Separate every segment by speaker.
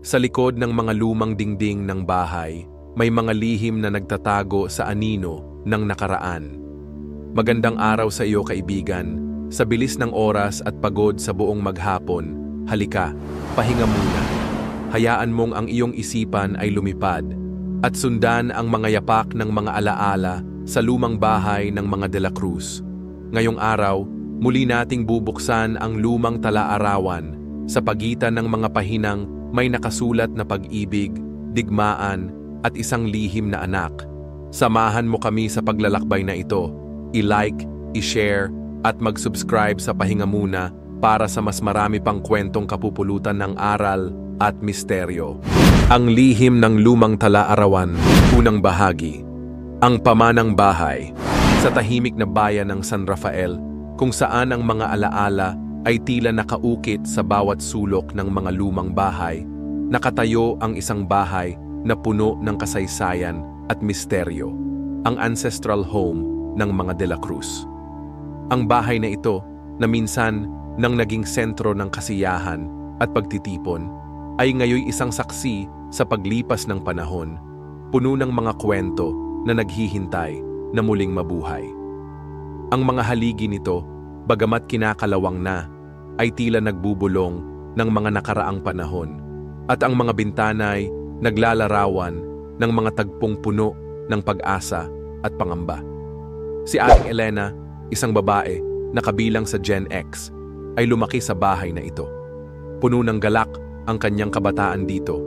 Speaker 1: Sa likod ng mga lumang dingding ng bahay, may mga lihim na nagtatago sa anino ng nakaraan. Magandang araw sa iyo, kaibigan. Sa bilis ng oras at pagod sa buong maghapon, halika, pahinga muna. Hayaan mong ang iyong isipan ay lumipad at sundan ang mga yapak ng mga alaala sa lumang bahay ng mga De La Cruz. Ngayong araw, muli nating bubuksan ang lumang tala-arawan sa pagitan ng mga pahinang may nakasulat na pag-ibig, digmaan, at isang lihim na anak. Samahan mo kami sa paglalakbay na ito. I-like, i-share, at mag-subscribe sa Pahinga Muna para sa mas marami pang kwentong kapupulutan ng aral at misteryo. Ang lihim ng lumang tala-arawan, unang bahagi. Ang pamanang bahay. Sa tahimik na bayan ng San Rafael, kung saan ang mga alaala ay tila nakaukit sa bawat sulok ng mga lumang bahay, nakatayo ang isang bahay na puno ng kasaysayan at misteryo, ang ancestral home ng mga De La Cruz. Ang bahay na ito, na minsan nang naging sentro ng kasiyahan at pagtitipon, ay ngayoy isang saksi sa paglipas ng panahon, puno ng mga kwento na naghihintay na muling mabuhay. Ang mga haligi nito, bagamat kinakalawang na, ay tila nagbubulong ng mga nakaraang panahon, at ang mga bintanay naglalarawan ng mga tagpong puno ng pag-asa at pangamba. Si Aling Elena, isang babae na kabilang sa Gen X, ay lumaki sa bahay na ito. Puno ng galak ang kanyang kabataan dito,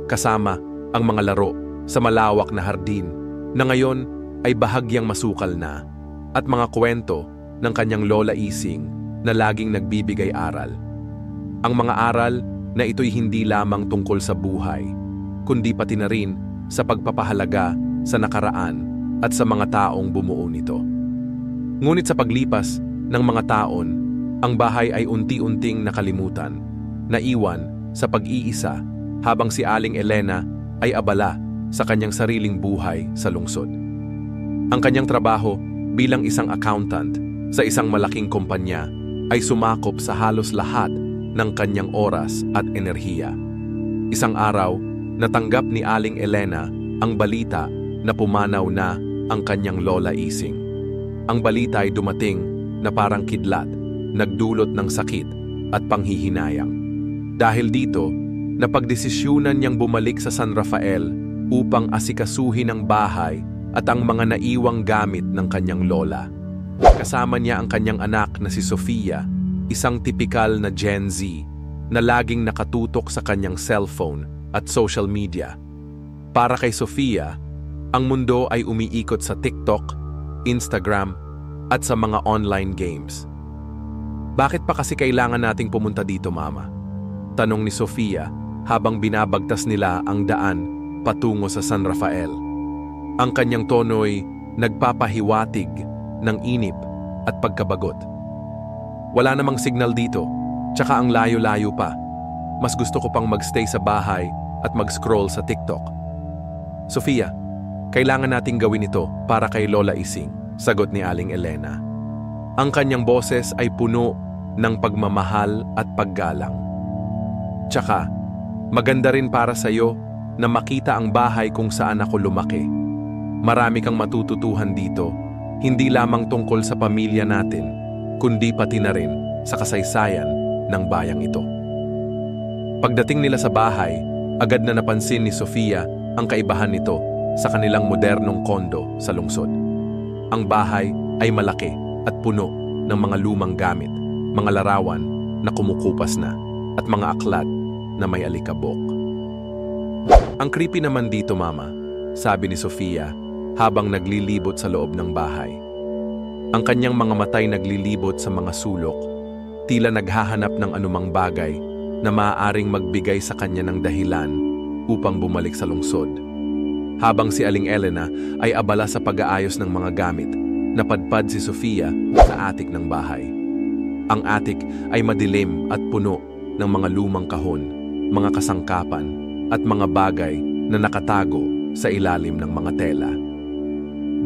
Speaker 1: kasama ang mga laro sa malawak na hardin na ngayon ay bahagyang masukal na, at mga kwento ng kanyang lola Ising na laging nagbibigay aral. Ang mga aral na ito'y hindi lamang tungkol sa buhay, kundi pati na rin sa pagpapahalaga sa nakaraan at sa mga taong bumuo nito. Ngunit sa paglipas ng mga taon, ang bahay ay unti-unting nakalimutan, naiwan sa pag-iisa habang si Aling Elena ay abala sa kanyang sariling buhay sa lungsod. Ang kanyang trabaho bilang isang accountant sa isang malaking kumpanya ay sumakop sa halos lahat ng kanyang oras at enerhiya. Isang araw, natanggap ni Aling Elena ang balita na pumanaw na ang kanyang lola Ising. Ang balita ay dumating na parang kidlat, nagdulot ng sakit at panghihinayang. Dahil dito, napagdesisyunan niyang bumalik sa San Rafael upang asikasuhin ang bahay at ang mga naiwang gamit ng kanyang lola. Kasama niya ang kanyang anak na si Sofia, isang tipikal na Gen Z na laging nakatutok sa kanyang cellphone at social media. Para kay Sofia, ang mundo ay umiikot sa TikTok, Instagram, at sa mga online games. Bakit pa kasi kailangan nating pumunta dito, Mama? Tanong ni Sofia habang binabagtas nila ang daan patungo sa San Rafael. Ang kanyang tono'y nagpapahiwatig ng inip at pagkabagot. Wala namang signal dito, tsaka ang layo-layo pa. Mas gusto ko pang magstay sa bahay at mag-scroll sa TikTok. Sofia, kailangan nating gawin ito para kay Lola Ising, sagot ni Aling Elena. Ang kanyang boses ay puno ng pagmamahal at paggalang. Tsaka, maganda rin para sa iyo na makita ang bahay kung saan ako lumaki. Marami kang matututuhan dito, hindi lamang tungkol sa pamilya natin, kundi pati na rin sa kasaysayan ng bayang ito. Pagdating nila sa bahay, agad na napansin ni Sofia ang kaibahan nito sa kanilang modernong kondo sa lungsod. Ang bahay ay malaki at puno ng mga lumang gamit, mga larawan na kumukupas na, at mga aklat na may alikabok. Ang creepy naman dito, Mama, sabi ni Sofia habang naglilibot sa loob ng bahay. Ang kanyang mga matay naglilibot sa mga sulok, tila naghahanap ng anumang bagay na maaaring magbigay sa kanya ng dahilan upang bumalik sa lungsod. Habang si Aling Elena ay abala sa pag-aayos ng mga gamit, napadpad si Sofia sa atik ng bahay. Ang atik ay madilim at puno ng mga lumang kahon, mga kasangkapan, at mga bagay na nakatago sa ilalim ng mga tela.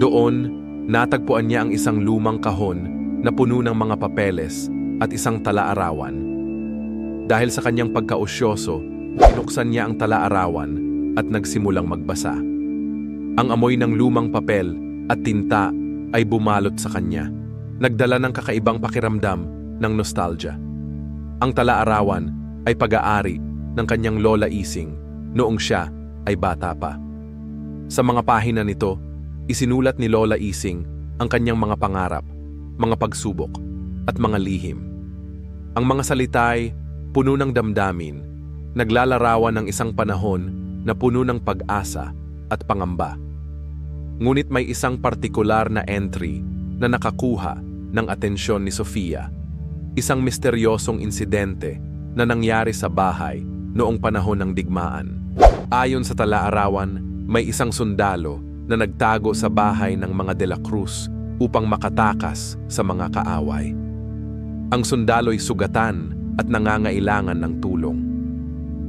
Speaker 1: Doon, natagpuan niya ang isang lumang kahon na puno ng mga papeles at isang tala-arawan. Dahil sa kanyang pagkausyoso, Binuksan niya ang tala-arawan at nagsimulang magbasa. Ang amoy ng lumang papel at tinta ay bumalot sa kanya. Nagdala ng kakaibang pakiramdam ng nostalgia. Ang tala-arawan ay pag-aari ng kanyang Lola Ising noong siya ay bata pa. Sa mga pahina nito, isinulat ni Lola Ising ang kanyang mga pangarap, mga pagsubok, at mga lihim. Ang mga salita ay puno ng damdamin, naglalarawan ng isang panahon na puno ng pag-asa at pangamba. Ngunit may isang partikular na entry na nakakuha ng atensyon ni Sofia, isang misteryosong insidente na nangyari sa bahay noong panahon ng digmaan. Ayon sa tala-arawan, may isang sundalo na nagtago sa bahay ng mga De la Cruz upang makatakas sa mga kaaway. Ang sundalo'y sugatan at nangangailangan ng tulong.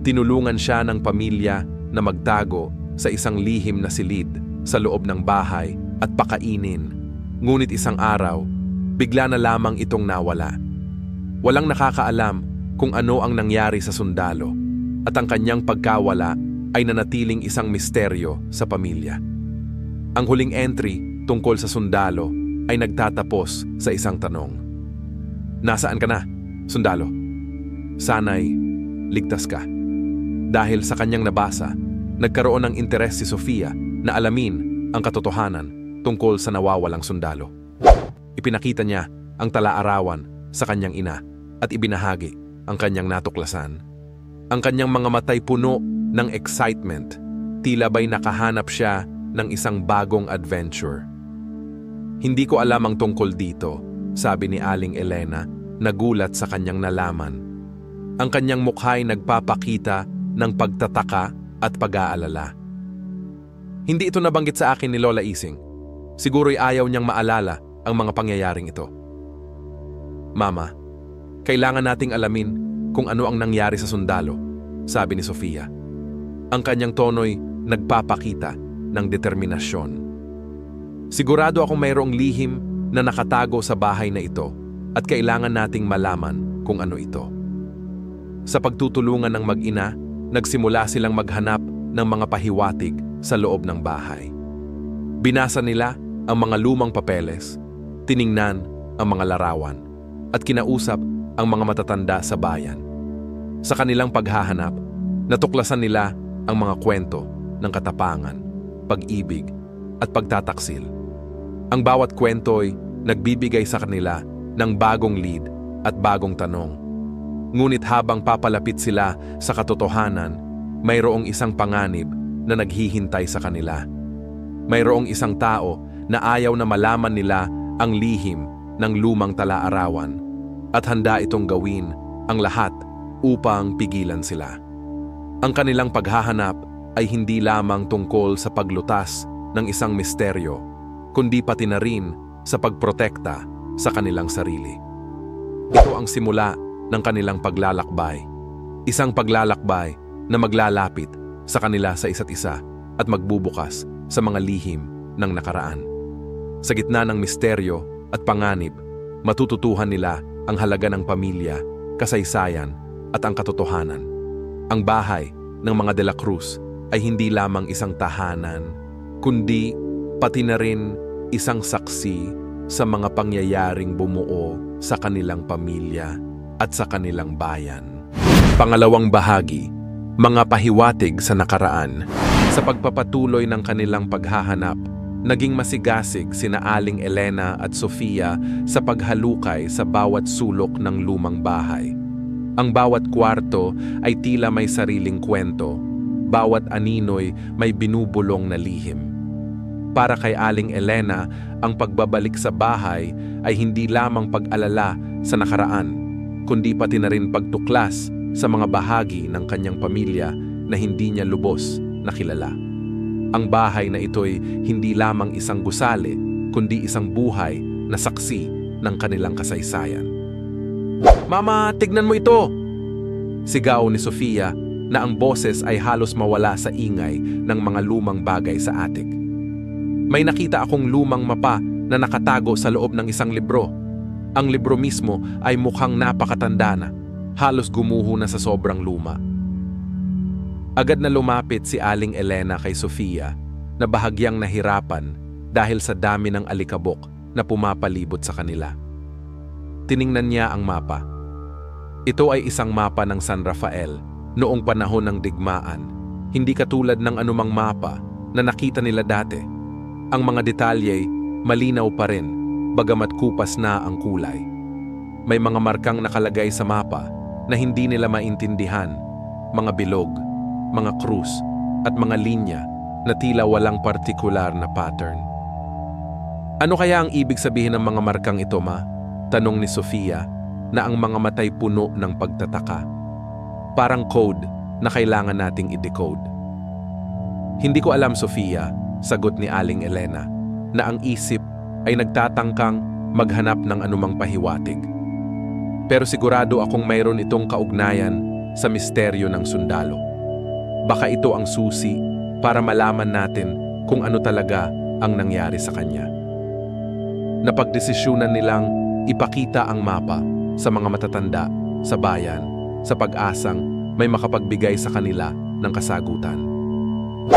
Speaker 1: Tinulungan siya ng pamilya na magtago sa isang lihim na silid sa loob ng bahay at pakainin. Ngunit isang araw, bigla na lamang itong nawala. Walang nakakaalam kung ano ang nangyari sa sundalo at ang kanyang pagkawala ay nanatiling isang misteryo sa pamilya. Ang huling entry tungkol sa sundalo ay nagtatapos sa isang tanong. Nasaan ka na, sundalo? Sana'y ligtas ka. Dahil sa kanyang nabasa, nagkaroon ng interes si Sofia na alamin ang katotohanan tungkol sa nawawalang sundalo. Ipinakita niya ang tala-arawan sa kanyang ina at ibinahagi ang kanyang natuklasan. Ang kanyang mga matay puno ng excitement, tila ba'y nakahanap siya ng isang bagong adventure. Hindi ko alam ang tungkol dito, sabi ni Aling Elena, nagulat sa kanyang nalaman. Ang kanyang mukha'y nagpapakita ng pagtataka at pag-aalala. Hindi ito nabanggit sa akin ni Lola Ising. Siguro'y ayaw niyang maalala ang mga pangyayaring ito. Mama, kailangan nating alamin kung ano ang nangyari sa sundalo, sabi ni Sofia. Ang kanyang tono'y nagpapakita ng determinasyon. Sigurado akong mayroong lihim na nakatago sa bahay na ito at kailangan nating malaman kung ano ito. Sa pagtutulungan ng mag-ina, nagsimula silang maghanap ng mga pahiwatig sa loob ng bahay. Binasa nila ang mga lumang papeles, tiningnan ang mga larawan, at kinausap ang mga matatanda sa bayan. Sa kanilang paghahanap, natuklasan nila ang mga kwento ng katapangan, pag-ibig, at pagtataksil. Ang bawat kwento'y nagbibigay sa kanila ng bagong lead at bagong tanong. Ngunit habang papalapit sila sa katotohanan, mayroong isang panganib na naghihintay sa kanila. Mayroong isang tao na ayaw na malaman nila ang lihim ng lumang tala-arawan at handa itong gawin ang lahat upang pigilan sila. Ang kanilang paghahanap ay hindi lamang tungkol sa paglutas ng isang misteryo, kundi pati na rin sa pagprotekta sa kanilang sarili. Ito ang simula ng kanilang paglalakbay. Isang paglalakbay na maglalapit sa kanila sa isa't isa at magbubukas sa mga lihim ng nakaraan. Sa gitna ng misteryo at panganib, matututuhan nila ang halaga ng pamilya, kasaysayan at ang katotohanan. Ang bahay ng mga De la Cruz ay hindi lamang isang tahanan, kundi pati na rin isang saksi sa mga pangyayaring bumuo sa kanilang pamilya at sa kanilang bayan. Pangalawang bahagi, mga pahiwatig sa nakaraan. Sa pagpapatuloy ng kanilang paghahanap, naging masigasig sina Aling Elena at Sofia sa paghalukay sa bawat sulok ng lumang bahay. Ang bawat kwarto ay tila may sariling kwento, bawat anino'y may binubulong na lihim. Para kay Aling Elena, ang pagbabalik sa bahay ay hindi lamang pag-alala sa nakaraan, kundi pati na rin pagtuklas sa mga bahagi ng kanyang pamilya na hindi niya lubos na kilala. Ang bahay na ito'y hindi lamang isang gusali, kundi isang buhay na saksi ng kanilang kasaysayan. Mama, tignan mo ito! Sigaw ni Sofia na ang boses ay halos mawala sa ingay ng mga lumang bagay sa atik. May nakita akong lumang mapa na nakatago sa loob ng isang libro. Ang libro mismo ay mukhang napakatanda na, halos gumuho na sa sobrang luma. Agad na lumapit si Aling Elena kay Sofia na bahagyang nahirapan dahil sa dami ng alikabok na pumapalibot sa kanila. Tiningnan niya ang mapa. Ito ay isang mapa ng San Rafael noong panahon ng digmaan, hindi katulad ng anumang mapa na nakita nila dati. Ang mga detalye malinaw pa rin, bagamat kupas na ang kulay. May mga markang nakalagay sa mapa na hindi nila maintindihan, mga bilog, mga krus, at mga linya na tila walang partikular na pattern. Ano kaya ang ibig sabihin ng mga markang ito, ma? Tanong ni Sofia na ang mga matay puno ng pagtataka. Parang code na kailangan nating i-decode. Hindi ko alam, Sofia, sagot ni Aling Elena, na ang isip ay nagtatangkang maghanap ng anumang pahiwatig. Pero sigurado akong mayroon itong kaugnayan sa misteryo ng sundalo. Baka ito ang susi para malaman natin kung ano talaga ang nangyari sa kanya. Napagdesisyunan nilang ipakita ang mapa sa mga matatanda sa bayan sa pag-asang may makapagbigay sa kanila ng kasagutan.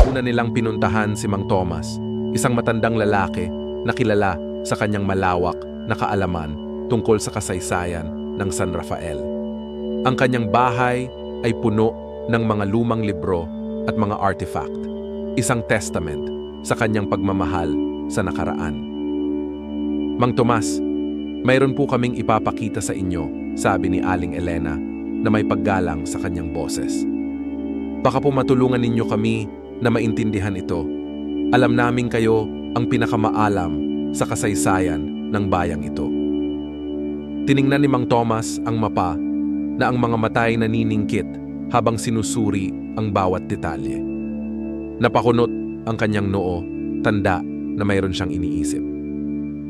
Speaker 1: Una nilang pinuntahan si Mang Tomas, isang matandang lalaki na kilala sa kanyang malawak na kaalaman tungkol sa kasaysayan ng San Rafael. Ang kanyang bahay ay puno ng mga lumang libro at mga artifact, isang testament sa kanyang pagmamahal sa nakaraan. Mang Tomas, mayroon po kaming ipapakita sa inyo, sabi ni Aling Elena na may paggalang sa kanyang boses. Baka po matulungan ninyo kami na maintindihan ito. Alam namin kayo ang pinakamaalam sa kasaysayan ng bayang ito. Tiningnan ni Mang Tomas ang mapa na ang mga matay naniningkit habang sinusuri ang bawat detalye. Napakunot ang kanyang noo, tanda na mayroon siyang iniisip.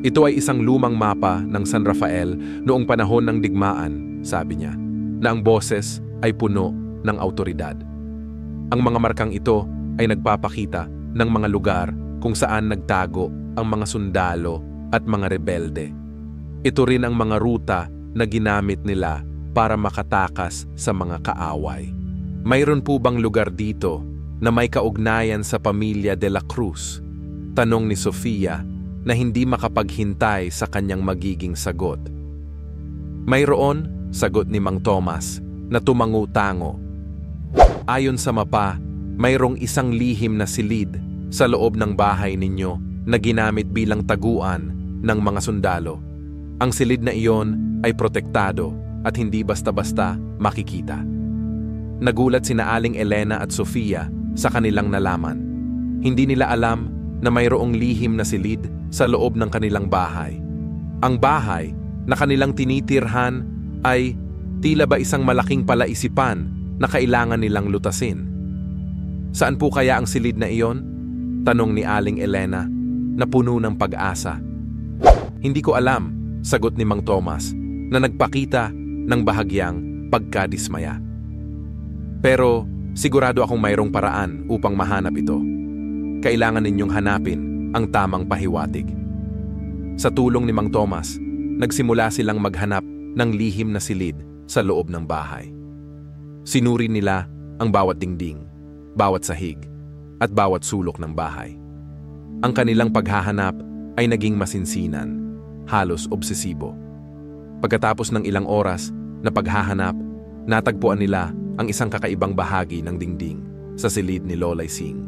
Speaker 1: Ito ay isang lumang mapa ng San Rafael noong panahon ng digmaan, sabi niya, na ang boses ay puno ng awtoridad. Ang mga markang ito ay nagpapakita ng mga lugar kung saan nagtago ang mga sundalo at mga rebelde. Ito rin ang mga ruta na ginamit nila para makatakas sa mga kaaway. Mayroon po bang lugar dito na may kaugnayan sa pamilya de la Cruz? Tanong ni Sofia na hindi makapaghintay sa kanyang magiging sagot. Mayroon, sagot ni Mang Tomas na tumangu-tango. Ayon sa mapa, mayroong isang lihim na silid sa loob ng bahay ninyo na ginamit bilang taguan ng mga sundalo. Ang silid na iyon ay protektado at hindi basta-basta makikita. Nagulat sina Aling Elena at Sofia sa kanilang nalaman. Hindi nila alam na mayroong lihim na silid sa loob ng kanilang bahay. Ang bahay na kanilang tinitirhan ay tila ba isang malaking palaisipan na kailangan nilang lutasin. Saan po kaya ang silid na iyon? Tanong ni Aling Elena na puno ng pag-asa. Hindi ko alam, sagot ni Mang Tomas na nagpakita ng bahagyang pagkadismaya. Pero sigurado akong mayroong paraan upang mahanap ito. Kailangan ninyong hanapin ang tamang pahiwatig. Sa tulong ni Mang Tomas, nagsimula silang maghanap ng lihim na silid sa loob ng bahay. Sinuri nila ang bawat dingding, bawat sahig, at bawat sulok ng bahay. Ang kanilang paghahanap ay naging masinsinan, halos obsesibo. Pagkatapos ng ilang oras na paghahanap, natagpuan nila ang isang kakaibang bahagi ng dingding sa silid ni Lolay Singh.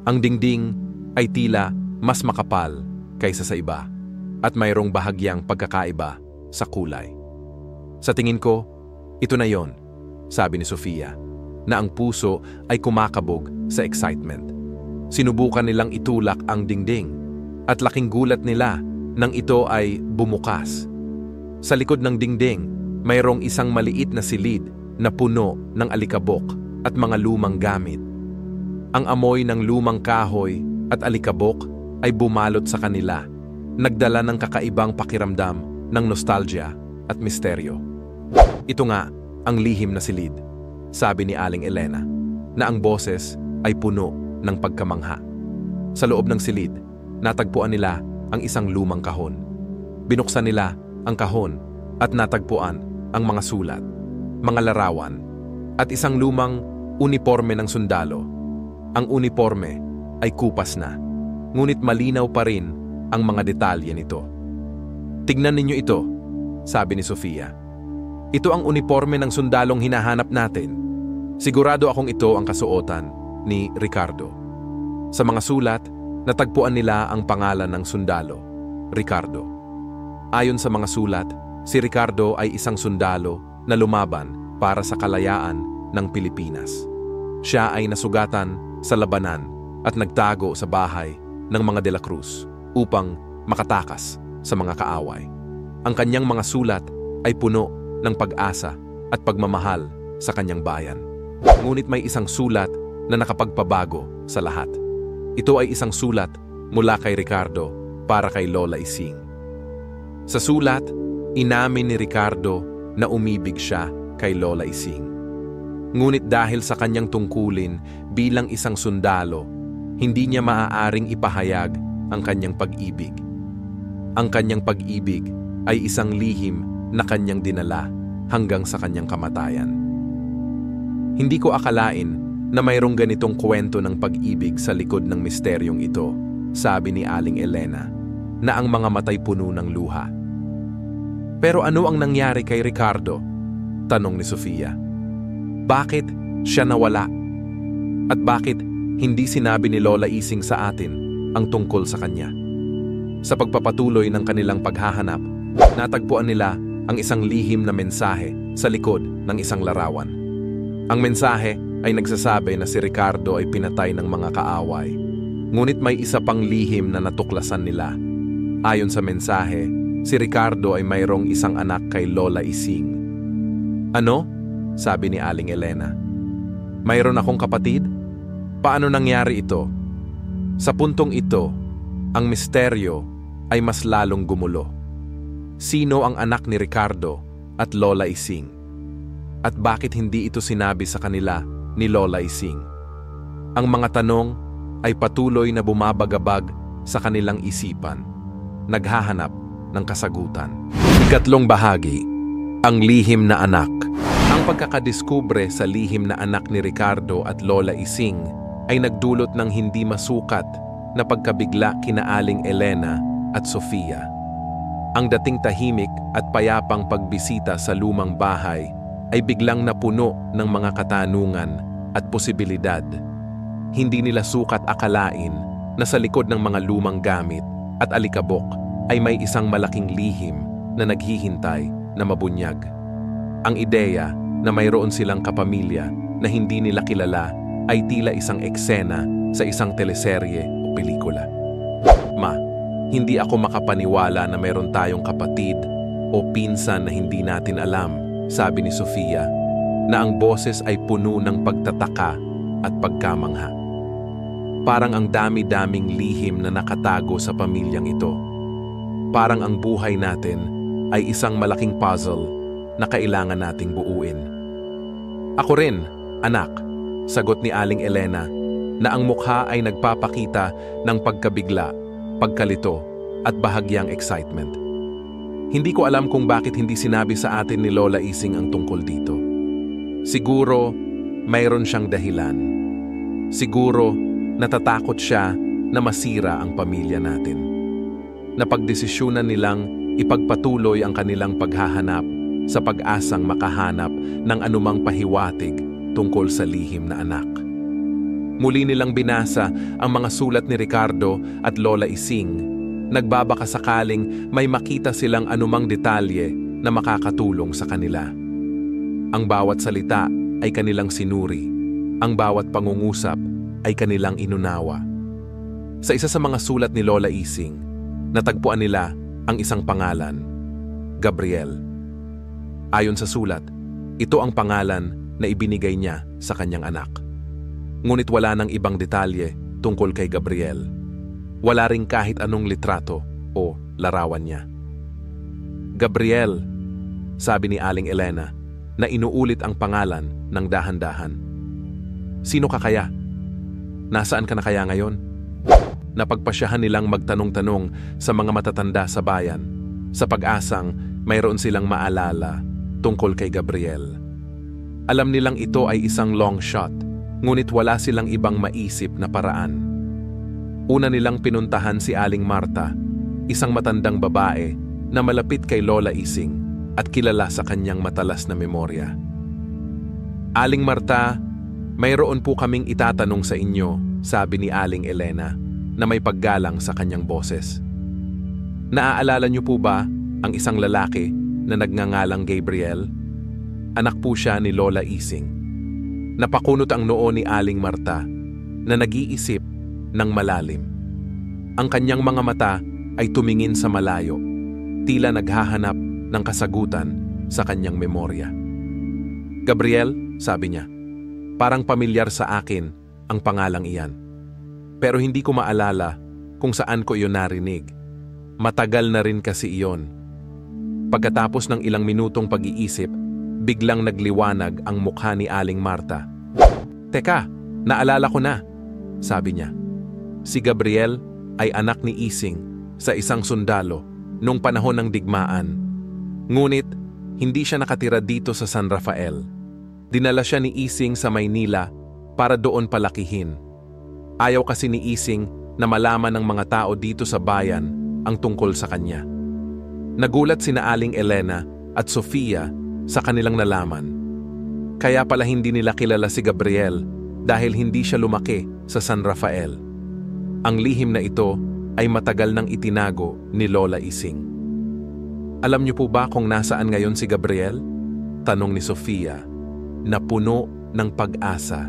Speaker 1: Ang dingding ay tila mas makapal kaysa sa iba at mayroong bahagyang pagkakaiba sa kulay. Sa tingin ko, ito na yon, sabi ni Sofia, na ang puso ay kumakabog sa excitement. Sinubukan nilang itulak ang dingding at laking gulat nila nang ito ay bumukas. Sa likod ng dingding, mayroong isang maliit na silid na puno ng alikabok at mga lumang gamit. Ang amoy ng lumang kahoy at alikabok ay bumalot sa kanila, nagdala ng kakaibang pakiramdam ng nostalgia at misteryo. Ito nga ang lihim na silid, sabi ni Aling Elena, na ang boses ay puno ng pagkamangha. Sa loob ng silid, natagpuan nila ang isang lumang kahon. Binuksan nila ang kahon at natagpuan ang mga sulat, mga larawan, at isang lumang Uniporme ng sundalo. Ang uniporme ay kupas na, ngunit malinaw pa rin ang mga detalye nito. "Tignan ninyo ito," sabi ni Sofia. "Ito ang uniporme ng sundalong hinahanap natin. Sigurado akong ito ang kasuotan ni Ricardo." Sa mga sulat, natagpuan nila ang pangalan ng sundalo, Ricardo. Ayon sa mga sulat, si Ricardo ay isang sundalo na lumaban para sa kalayaan ng Pilipinas. Siya ay nasugatan sa labanan at nagtago sa bahay ng mga De la Cruz upang makatakas sa mga kaaway. Ang kanyang mga sulat ay puno ng pag-asa at pagmamahal sa kanyang bayan. Ngunit may isang sulat na nakapagpabago sa lahat. Ito ay isang sulat mula kay Ricardo para kay Lola Ising. Sa sulat, inamin ni Ricardo na umibig siya kay Lola Ising. Ngunit dahil sa kanyang tungkulin bilang isang sundalo, hindi niya maaaring ipahayag ang kanyang pag-ibig. Ang kanyang pag-ibig ay isang lihim na kanyang dinala hanggang sa kanyang kamatayan. Hindi ko akalain na mayroong ganitong kwento ng pag-ibig sa likod ng misteryong ito, sabi ni Aling Elena, na ang mga matay puno ng luha. "Pero ano ang nangyari kay Ricardo?" tanong ni Sofia. "Bakit siya nawala? At bakit hindi sinabi ni Lola Ising sa atin ang tungkol sa kanya?" Sa pagpapatuloy ng kanilang paghahanap, natagpuan nila ang isang lihim na mensahe sa likod ng isang larawan. Ang mensahe ay nagsasabi na si Ricardo ay pinatay ng mga kaaway. Ngunit may isa pang lihim na natuklasan nila. Ayon sa mensahe, si Ricardo ay mayroong isang anak kay Lola Ising. "Ano?" sabi ni Aling Elena. "Mayroon akong kapatid? Paano nangyari ito?" Sa puntong ito, ang misteryo ay mas lalong gumulo. Sino ang anak ni Ricardo at Lola Ising? At bakit hindi ito sinabi sa kanila ni Lola Ising? Ang mga tanong ay patuloy na bumabagabag sa kanilang isipan, naghahanap ng kasagutan. Ikatlong bahagi, ang lihim na anak. Ang pagkakadiskubre sa lihim na anak ni Ricardo at Lola Ising ay nagdulot ng hindi masukat na pagkabigla kina Aling Elena at Sofia. Ang dating tahimik at payapang pagbisita sa lumang bahay ay biglang napuno ng mga katanungan at posibilidad. Hindi nila sukat akalain na sa likod ng mga lumang gamit at alikabok ay may isang malaking lihim na naghihintay na mabunyag. Ang ideya na mayroon silang kapamilya na hindi nila kilala ay tila isang eksena sa isang teleserye o pelikula. "Ma, hindi ako makapaniwala na mayroon tayong kapatid o pinsan na hindi natin alam," sabi ni Sofia, na ang boses ay puno ng pagtataka at pagkamangha. Parang ang dami-daming lihim na nakatago sa pamilyang ito. Parang ang buhay natin ay isang malaking puzzle na kailangan nating buuin. "Ako rin, anak," sagot ni Aling Elena, na ang mukha ay nagpapakita ng pagkabigla, pagkalito, at bahagyang excitement. "Hindi ko alam kung bakit hindi sinabi sa atin ni Lola Ising ang tungkol dito. Siguro, mayroon siyang dahilan. Siguro, natatakot siya na masira ang pamilya natin. Napagdesisyunan nilang ipagpatuloy ang kanilang paghahanap sa pag-asang makahanap ng anumang pahiwatig tungkol sa lihim na anak. Muli nilang binasa ang mga sulat ni Ricardo at Lola Ising. Nagbabaka sakaling may makita silang anumang detalye na makakatulong sa kanila. Ang bawat salita ay kanilang sinuri. Ang bawat pangungusap ay kanilang inunawa. Sa isa sa mga sulat ni Lola Ising, natagpuan nila ang isang pangalan, Gabriel. Ayon sa sulat, ito ang pangalan na ibinigay niya sa kanyang anak. Ngunit wala nang ibang detalye tungkol kay Gabriel. Wala ring kahit anong litrato o larawan niya. "Gabriel," sabi ni Aling Elena, na inuulit ang pangalan ng dahan-dahan. "Sino ka kaya? Nasaan ka na kaya ngayon?" Napagpasyahan nilang magtanong-tanong sa mga matatanda sa bayan, sa pag-asang mayroon silang maalala tungkol kay Gabriel. Alam nilang ito ay isang long shot, ngunit wala silang ibang maisip na paraan. Una nilang pinuntahan si Aling Marta, isang matandang babae na malapit kay Lola Ising at kilala sa kanyang matalas na memorya. "Aling Marta, mayroon po kaming itatanong sa inyo," sabi ni Aling Elena na may paggalang sa kanyang boses. "Naaalala niyo po ba ang isang lalaki na nagngangalang Gabriel? Anak po siya ni Lola Ising." Napakunot ang noo ni Aling Marta na nag-iisip ng malalim. Ang kanyang mga mata ay tumingin sa malayo, tila naghahanap ng kasagutan sa kanyang memorya. "Gabriel," sabi niya, "parang pamilyar sa akin ang pangalang iyan. Pero hindi ko maalala kung saan ko iyon narinig. Matagal na rin kasi iyon." Pagkatapos ng ilang minutong pag-iisip, biglang nagliwanag ang mukha ni Aling Marta. "Teka, naalala ko na," sabi niya. "Si Gabriel ay anak ni Ising sa isang sundalo noong panahon ng digmaan. Ngunit, hindi siya nakatira dito sa San Rafael. Dinala siya ni Ising sa Maynila para doon palakihin. Ayaw kasi ni Ising na malaman ng mga tao dito sa bayan ang tungkol sa kanya. Nagulat sina Aling Elena at Sofia sa kanilang nalaman. Kaya pala hindi nila kilala si Gabriel dahil hindi siya lumaki sa San Rafael. Ang lihim na ito ay matagal nang itinago ni Lola Ising." "Alam niyo po ba kung nasaan ngayon si Gabriel?" tanong ni Sofia, na puno ng pag-asa.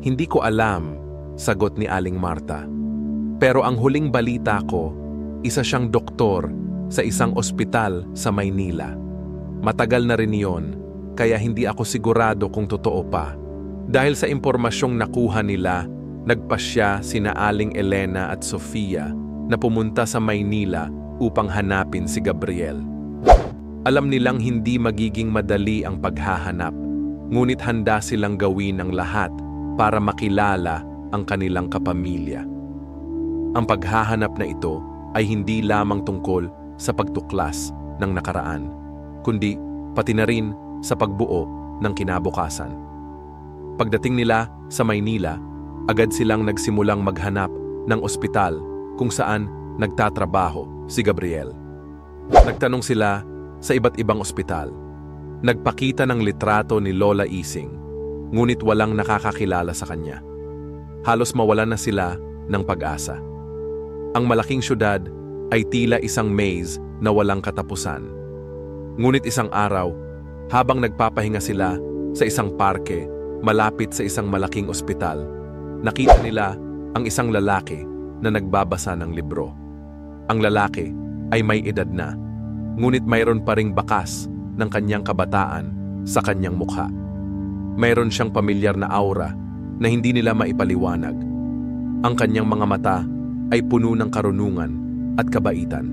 Speaker 1: "Hindi ko alam," sagot ni Aling Marta. "Pero ang huling balita ko, isa siyang doktor sa isang ospital sa Maynila. Matagal na rin iyon, kaya hindi ako sigurado kung totoo pa. Dahil sa impormasyong nakuha nila, nagpasya sina Aling Elena at Sofia na pumunta sa Maynila upang hanapin si Gabriel. Alam nilang hindi magiging madali ang paghahanap, ngunit handa silang gawin ang lahat para makilala ang kanilang kapamilya. Ang paghahanap na ito ay hindi lamang tungkol sa pagtuklas ng nakaraan, kundi pati na rin sa pagbuo ng kinabukasan." Pagdating nila sa Maynila, agad silang nagsimulang maghanap ng ospital kung saan nagtatrabaho si Gabriel. Nagtanong sila sa iba't ibang ospital. Nagpakita ng litrato ni Lola Ising, ngunit walang nakakakilala sa kanya. Halos mawalan na sila ng pag-asa. Ang malaking syudad ay tila isang maze na walang katapusan. Ngunit isang araw, habang nagpapahinga sila sa isang parke malapit sa isang malaking ospital, nakita nila ang isang lalaki na nagbabasa ng libro. Ang lalaki ay may edad na, ngunit mayroon pa ring bakas ng kanyang kabataan sa kanyang mukha. Mayroon siyang pamilyar na aura na hindi nila maipaliwanag. Ang kanyang mga mata ay puno ng karunungan at kabaitan.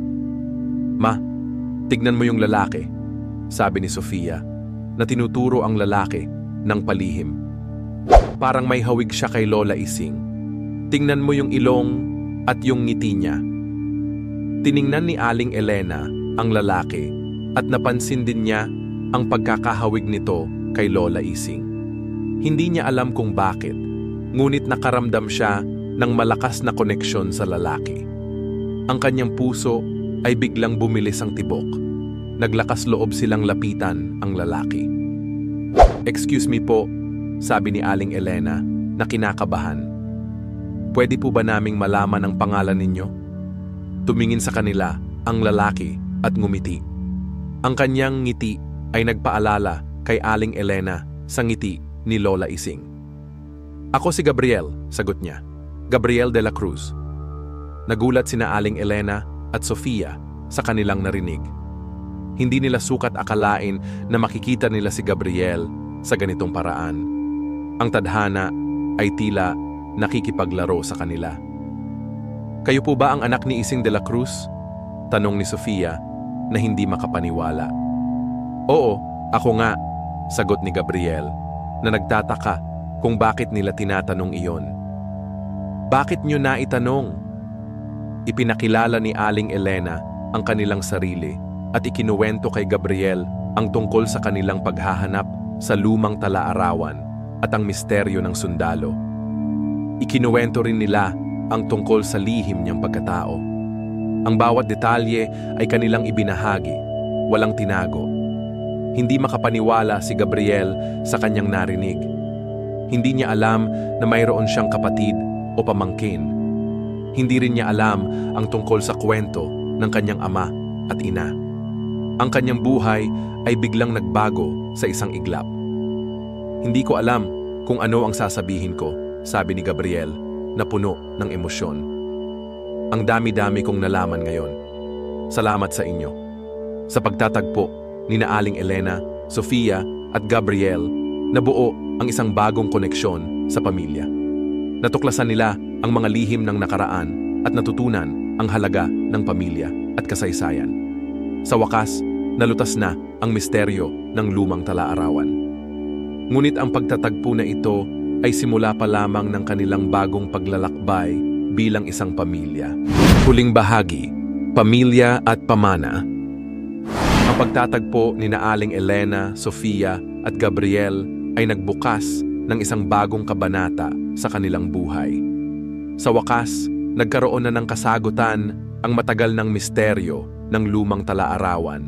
Speaker 1: "Ma, tignan mo yung lalaki," sabi ni Sofia, na tinuturo ang lalaki ng palihim. "Parang may hawig siya kay Lola Ising. Tingnan mo yung ilong at yung ngiti niya." Tiningnan ni Aling Elena ang lalaki at napansin din niya ang pagkakahawig nito kay Lola Ising. Hindi niya alam kung bakit, ngunit nakaramdam siya ng malakas na koneksyon sa lalaki. Ang kanyang puso ay biglang bumilis ang tibok. Naglakas loob silang lapitan ang lalaki. "Excuse me po," sabi ni Aling Elena na kinakabahan. "Pwede po ba naming malaman ang pangalan ninyo?" Tumingin sa kanila ang lalaki at ngumiti. Ang kanyang ngiti ay nagpaalala kay Aling Elena sa ngiti ni Lola Ising. "Ako si Gabriel," sagot niya. "Gabriel de la Cruz." Nagulat sina Aling Elena at Sofia sa kanilang narinig. Hindi nila sukat akalain na makikita nila si Gabriel sa ganitong paraan. Ang tadhana ay tila nakikipaglaro sa kanila. "Kayo po ba ang anak ni Ising de la Cruz?" tanong ni Sofia na hindi makapaniwala. "Oo, ako nga," sagot ni Gabriel na nagtataka kung bakit nila tinatanong iyon. "Bakit nyo na itanong?" Ipinakilala ni Aling Elena ang kanilang sarili at ikinuwento kay Gabriel ang tungkol sa kanilang paghahanap sa lumang talaarawan at ang misteryo ng sundalo. Ikinuwento rin nila ang tungkol sa lihim niyang pagkatao. Ang bawat detalye ay kanilang ibinahagi, walang tinago. Hindi makapaniwala si Gabriel sa kanyang narinig. Hindi niya alam na mayroon siyang kapatid o pamangkin. Hindi rin niya alam ang tungkol sa kwento ng kanyang ama at ina. Ang kanyang buhay ay biglang nagbago sa isang iglap. Hindi ko alam kung ano ang sasabihin ko, sabi ni Gabriel na puno ng emosyon. Ang dami-dami kong nalaman ngayon. Salamat sa inyo. Sa pagtatagpo ni Aling Elena, Sofia at Gabriel, nabuo ang isang bagong koneksyon sa pamilya. Natuklasan nila ang mga lihim ng nakaraan at natutunan ang halaga ng pamilya at kasaysayan. Sa wakas, nalutas na ang misteryo ng lumang talaarawan. Ngunit ang pagtatagpo na ito ay simula pa lamang ng kanilang bagong paglalakbay bilang isang pamilya. Huling bahagi, Pamilya at Pamana. Ang pagtatagpo ni Aling Elena, Sofia at Gabriel ay nagbukas ng isang bagong kabanata sa kanilang buhay. Sa wakas, nagkaroon na ng kasagutan ang matagal ng misteryo ng lumang talaarawan.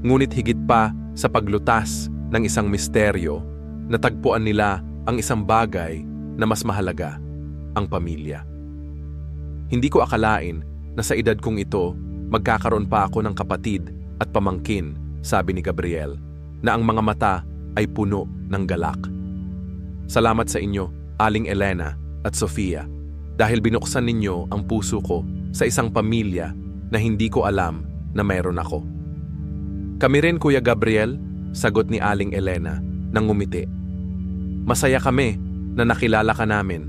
Speaker 1: Ngunit higit pa sa paglutas ng isang misteryo, natagpuan nila ang isang bagay na mas mahalaga, ang pamilya. Hindi ko akalain na sa edad kong ito, magkakaroon pa ako ng kapatid at pamangkin, sabi ni Gabriel, na ang mga mata ay puno ng galak. Salamat sa inyo, Aling Elena at Sofia, dahil binuksan ninyo ang puso ko sa isang pamilya na hindi ko alam na mayroon ako. Kami rin, Kuya Gabriel, sagot ni Aling Elena nang ngumiti. Masaya kami na nakilala ka namin.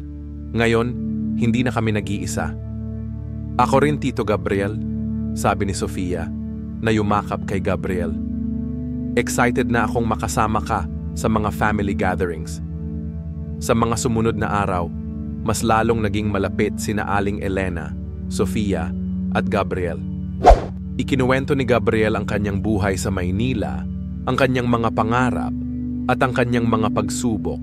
Speaker 1: Ngayon, hindi na kami nag-iisa. Ako rin, Tito Gabriel, sabi ni Sofia na yumakap kay Gabriel. Excited na akong makasama ka sa mga family gatherings. Sa mga sumunod na araw, mas lalong naging malapit sina Aling Elena, Sofia at Gabriel. Ikinuwento ni Gabriel ang kanyang buhay sa Maynila, ang kanyang mga pangarap at ang kanyang mga pagsubok.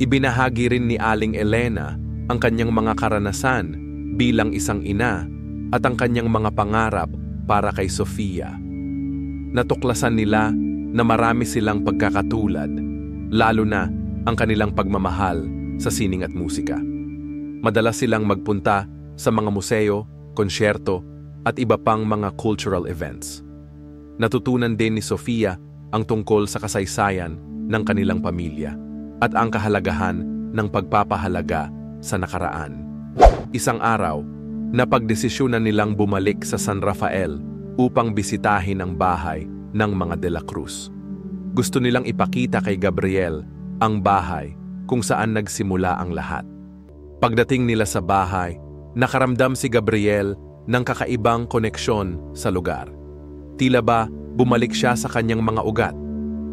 Speaker 1: Ibinahagi rin ni Aling Elena ang kanyang mga karanasan bilang isang ina at ang kanyang mga pangarap para kay Sofia. Natuklasan nila na marami silang pagkakatulad, lalo na ang kanilang pagmamahal sa sining at musika. Madalas silang magpunta sa mga museo, konsyerto at iba pang mga cultural events. Natutunan din ni Sofia ang tungkol sa kasaysayan ng kanilang pamilya at ang kahalagahan ng pagpapahalaga sa nakaraan. Isang araw, napagdesisyonan nilang bumalik sa San Rafael upang bisitahin ang bahay ng mga De La Cruz. Gusto nilang ipakita kay Gabriel ang bahay kung saan nagsimula ang lahat. Pagdating nila sa bahay, nakaramdam si Gabriel ng kakaibang koneksyon sa lugar. Tila ba bumalik siya sa kanyang mga ugat.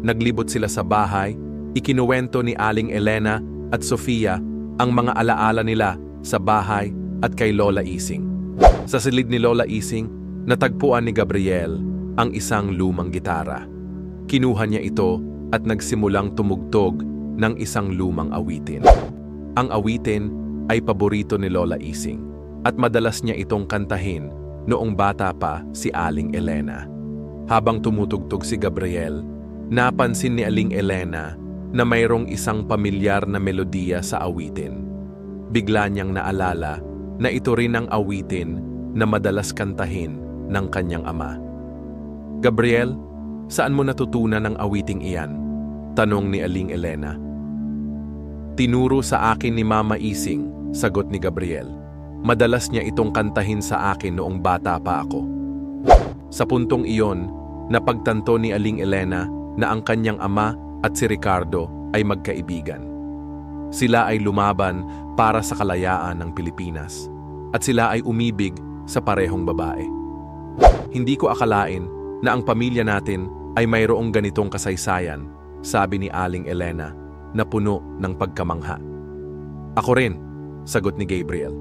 Speaker 1: Naglibot sila sa bahay, ikinuwento ni Aling Elena at Sofia ang mga alaala nila sa bahay at kay Lola Ising. Sa silid ni Lola Ising, natagpuan ni Gabriel ang isang lumang gitara. Kinuha niya ito at nagsimulang tumugtog ng isang lumang awitin. Ang awitin ay paborito ni Lola Ising at madalas niya itong kantahin noong bata pa si Aling Elena. Habang tumutugtog si Gabriel, napansin ni Aling Elena na mayroong isang pamilyar na melodiya sa awitin. Bigla niyang naalala na ito rin ang awitin na madalas kantahin ng kanyang ama. Gabriel, saan mo natutunan ang awiting iyan? Tanong ni Aling Elena. Tinuro sa akin ni Mama Ising, sagot ni Gabriel. Madalas niya itong kantahin sa akin noong bata pa ako. Sa puntong iyon, napagtanto ni Aling Elena na ang kanyang ama at si Ricardo ay magkaibigan. Sila ay lumaban para sa kalayaan ng Pilipinas at sila ay umibig sa parehong babae. Hindi ko akalain na ang pamilya natin ay mayroong ganitong kasaysayan, sabi ni Aling Elena na puno ng pagkamangha. Ako rin, sagot ni Gabriel.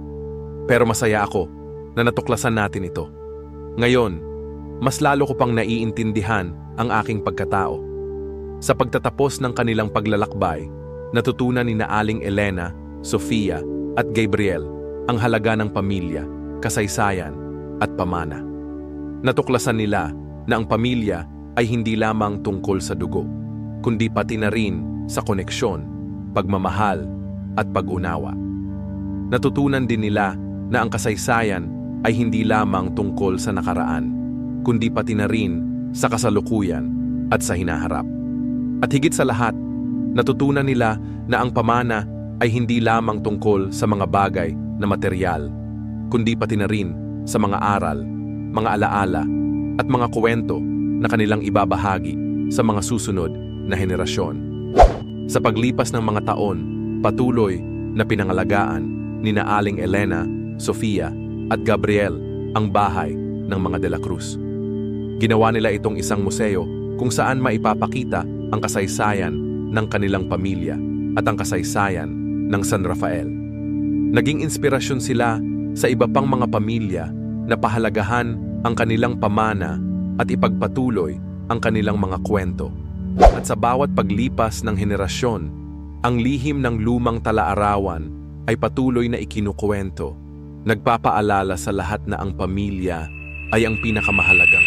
Speaker 1: Pero masaya ako na natuklasan natin ito. Ngayon, mas lalo ko pang naiintindihan ang aking pagkatao. Sa pagtatapos ng kanilang paglalakbay, natutunan ni Aling Elena, Sofia at Gabriel ang halaga ng pamilya, kasaysayan at pamana. Natuklasan nila na ang pamilya ay hindi lamang tungkol sa dugo, kundi pati na rin sa koneksyon, pagmamahal at pag-unawa. Natutunan din nila na ang kasaysayan ay hindi lamang tungkol sa nakaraan, kundi pati na rin sa kasalukuyan at sa hinaharap. At higit sa lahat, natutunan nila na ang pamana ay hindi lamang tungkol sa mga bagay na materyal, kundi pati na rin sa mga aral, mga alaala at mga kwento na kanilang ibabahagi sa mga susunod na henerasyon. Sa paglipas ng mga taon, patuloy na pinangalagaan ni Aling Elena, Sofia at Gabriel ang bahay ng mga De la Cruz. Ginawa nila itong isang museo kung saan maipapakita ang kasaysayan ng kanilang pamilya at ang kasaysayan ng San Rafael. Naging inspirasyon sila sa iba pang mga pamilya na pahalagahan ang kanilang pamana at ipagpatuloy ang kanilang mga kwento. At sa bawat paglipas ng henerasyon, ang lihim ng lumang talaarawan ay patuloy na ikinukwento, nagpapaalala sa lahat na ang pamilya ay ang pinakamahalagang